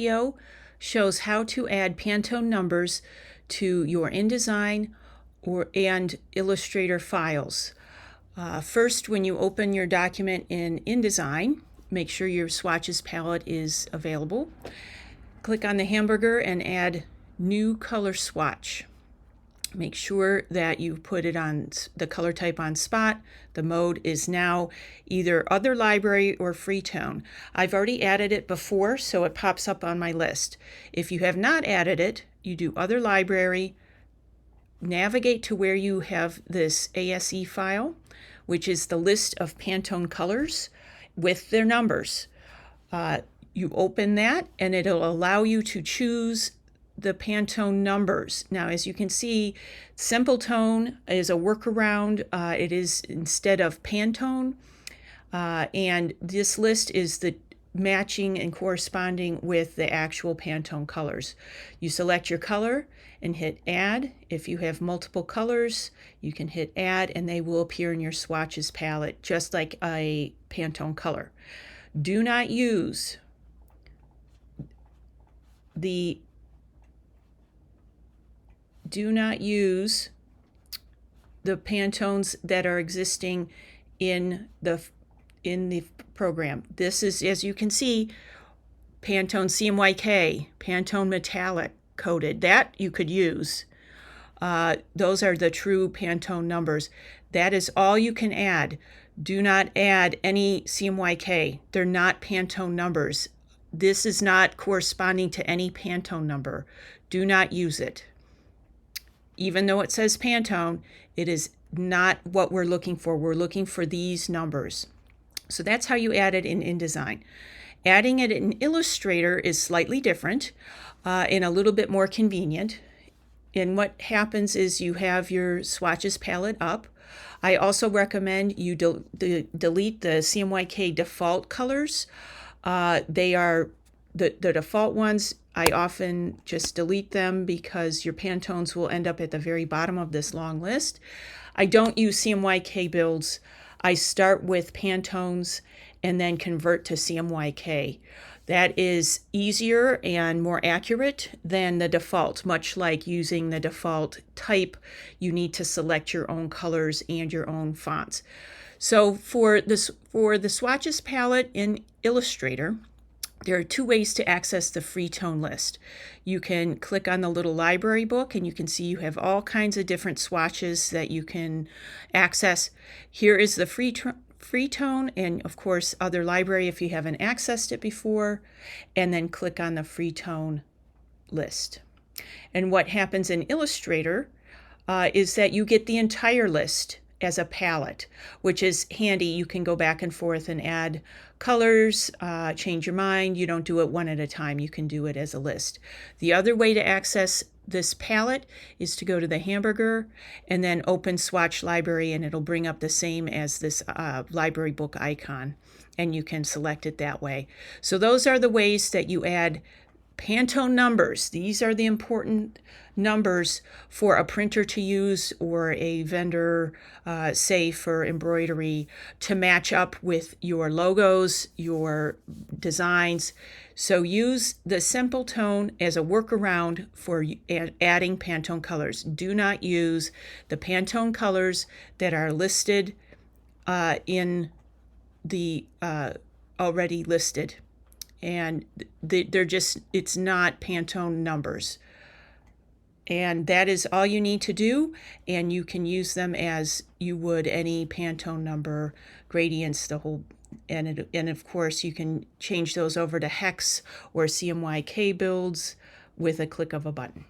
Video shows how to add Pantone numbers to your InDesign and Illustrator files. First, when you open your document in InDesign, make sure your swatches palette is available. Click on the hamburger and add New Color Swatch. Make sure that you put it on the color type on spot. The mode is now either Other Library or Freetone. I've already added it before, so it pops up on my list. If you have not added it, you do Other Library, navigate to where you have this ASE file, which is the list of Pantone colors with their numbers. You open that and it'll allow you to choose the Pantone numbers. Now, as you can see, Simple Tone is a workaround. It is instead of Pantone. And this list is the matching and corresponding with the actual Pantone colors. You select your color and hit Add. If you have multiple colors, you can hit Add and they will appear in your swatches palette, just like a Pantone color. Do not use the Pantones that are existing in the program. This is, as you can see, Pantone CMYK, Pantone Metallic Coated. That you could use. Those are the true Pantone numbers. That is all you can add. Do not add any CMYK. They're not Pantone numbers. This is not corresponding to any Pantone number. Do not use it. Even though it says Pantone, it is not what we're looking for. We're looking for these numbers. So that's how you add it in InDesign. Adding it in Illustrator is slightly different and a little bit more convenient. And what happens is you have your swatches palette up. I also recommend you delete the CMYK default colors. They are the default ones. I often just delete them because your Pantones will end up at the very bottom of this long list. I don't use CMYK builds. I start with Pantones and then convert to CMYK. That is easier and more accurate than the default. Much like using the default type, you need to select your own colors and your own fonts. So for the swatches palette in Illustrator, there are two ways to access the Freetone list. You can click on the little library book and you can see you have all kinds of different swatches that you can access. Here is the Freetone and of course Other Library if you haven't accessed it before, and then click on the Freetone list. And what happens in Illustrator is that you get the entire list as a palette, which is handy. You can go back and forth and add colors, change your mind. You don't do it one at a time. You can do it as a list. The other way to access this palette is to go to the hamburger and then open Swatch Library, and it'll bring up the same as this library book icon, and you can select it that way. So those are the ways that you add Pantone numbers. These are the important numbers for a printer to use or a vendor, say for embroidery, to match up with your logos, your designs. So use the Simple Tone as a workaround for adding Pantone colors. Do not use the Pantone colors that are listed in the already listed. And they're just, it's not Pantone numbers. And that is all you need to do, and you can use them as you would any Pantone number, gradients, the whole, and of course you can change those over to hex or CMYK builds with a click of a button.